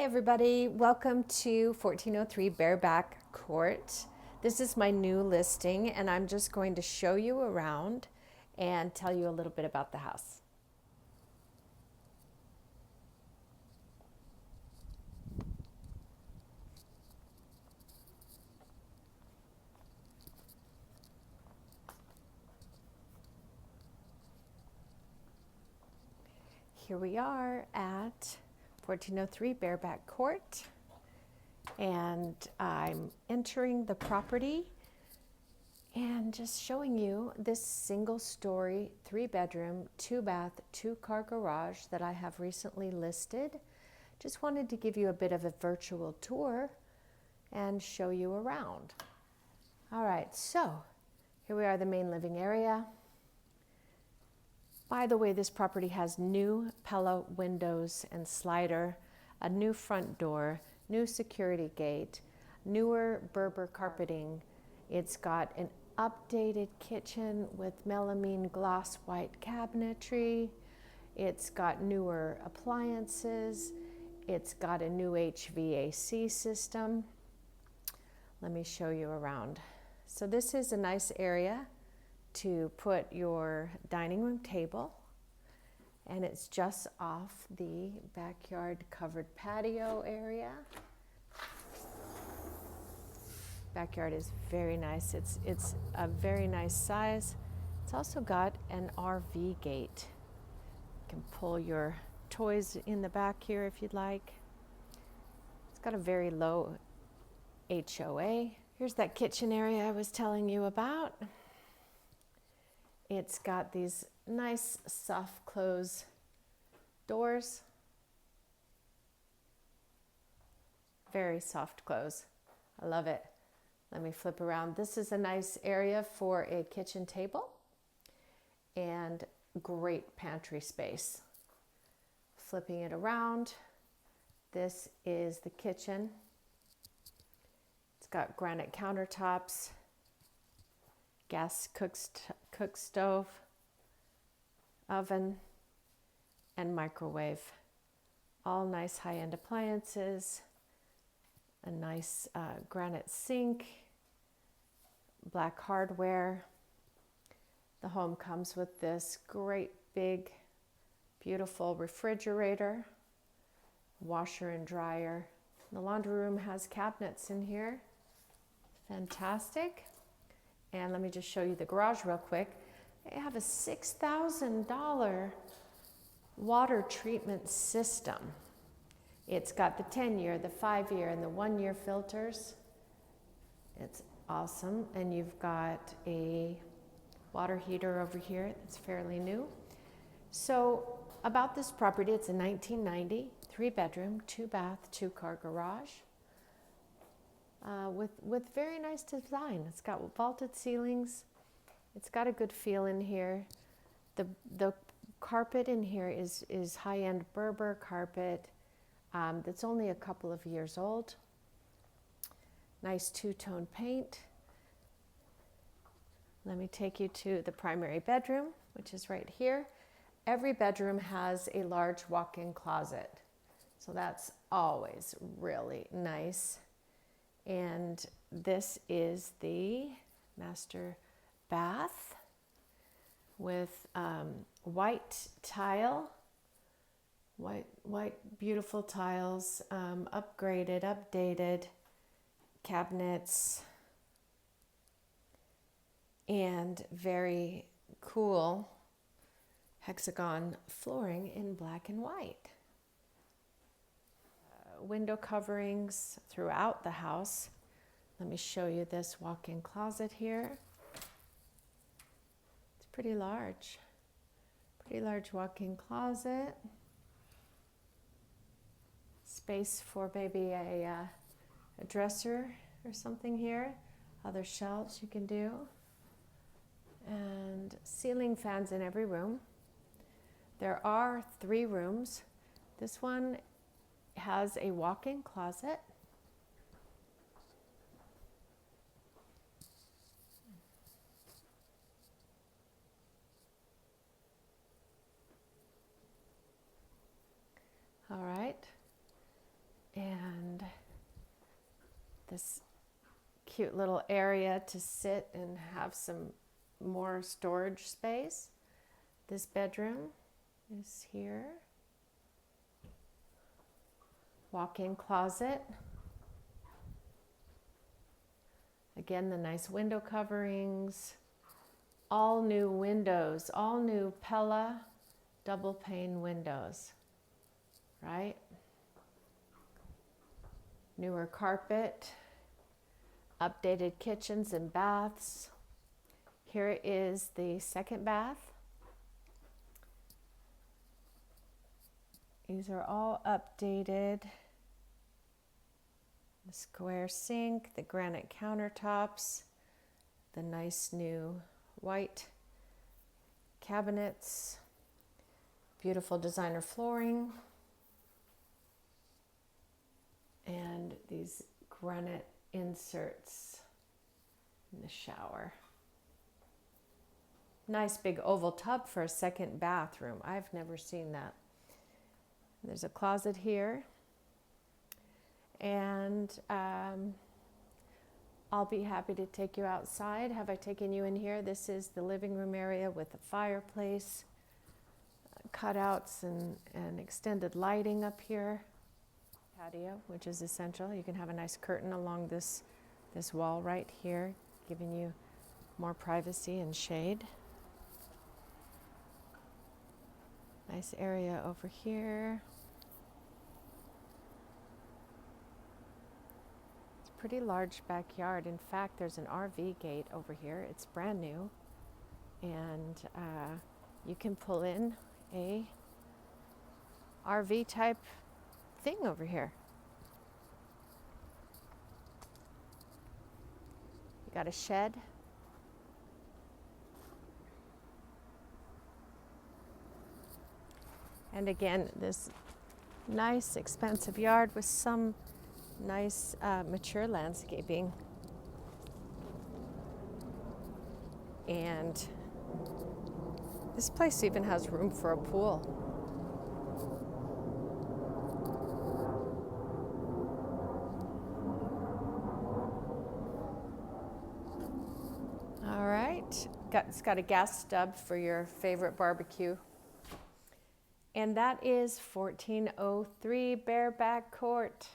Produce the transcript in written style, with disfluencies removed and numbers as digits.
Hi everybody, welcome to 1403 Bareback Court. This is my new listing and I'm just going to show you around and tell you a little bit about the house. Here we are at 1403 Bareback Court and I'm entering the property and just showing you this single story, 3-bedroom, 2-bath, 2-car garage that I have recently listed. Just wanted to give you a bit of a virtual tour and show you around. All right, so here we are, the main living area. By the way, this property has new Pella windows and slider, a new front door, new security gate, newer Berber carpeting. It's got an updated kitchen with melamine gloss white cabinetry. It's got newer appliances. It's got a new HVAC system. Let me show you around. So this is a nice area to put your dining room table, and it's just off the backyard covered patio area. Backyard is very nice. It's a very nice size. It's also got an RV gate. You can pull your toys in the back here if you'd like. It's got a very low HOA. Here's that kitchen area I was telling you about. It's got these nice soft close doors. Very soft close. I love it. Let me flip around. This is a nice area for a kitchen table and great pantry space. Flipping it around, this is the kitchen. It's got granite countertops, gas cook stove, oven, and microwave. All nice high-end appliances, a nice granite sink, black hardware. The home comes with this great big, beautiful refrigerator, washer and dryer. The laundry room has cabinets in here. Fantastic. And let me just show you the garage real quick. They have a $6,000 water treatment system. It's got the 10-year, the 5-year, and the 1-year filters. It's awesome. And you've got a water heater over here that's fairly new. So about this property, it's a 1990, 3-bedroom, 2-bath, 2-car garage. With very nice design. It's got vaulted ceilings. It's got a good feel in here. The carpet in here is high-end Berber carpet that's only a couple of years old. Nice two-tone paint. Let me take you to the primary bedroom, which is right here. Every bedroom has a large walk-in closet, so that's always really nice. And this is the master bath with white tile, white beautiful tiles, upgraded, updated cabinets, and very cool hexagon flooring in black and white. Window coverings throughout the house. Let me show you this walk-in closet here. It's pretty large walk-in closet. Space for maybe a dresser or something here. Other shelves you can do. And ceiling fans in every room. There are 3 rooms. This one has a walk-in closet. All right. this cute little area to sit and have some more storage space. This bedroom is here. Walk-in closet. Again, the nice window coverings. All new windows, all new Pella double pane windows, right? Newer carpet, updated kitchens and baths. Here is the second bath. These are all updated. The square sink, the granite countertops, the nice new white cabinets, beautiful designer flooring, and these granite inserts in the shower. Nice big oval tub for a second bathroom. I've never seen that. There's a closet here, and I'll be happy to take you outside. Have I taken you in here? This is the living room area with a fireplace, cutouts and extended lighting up here. Patio, which is essential. You can have a nice curtain along this wall right here, giving you more privacy and shade. Nice area over here. It's a pretty large backyard. In fact, there's an RV gate over here. It's brand new, and you can pull in a RV type thing over here. You got a shed. And again, this nice expansive yard with some nice mature landscaping. And this place even has room for a pool. All right, it's got a gas stub for your favorite barbecue. And that is 1403 Bareback Court.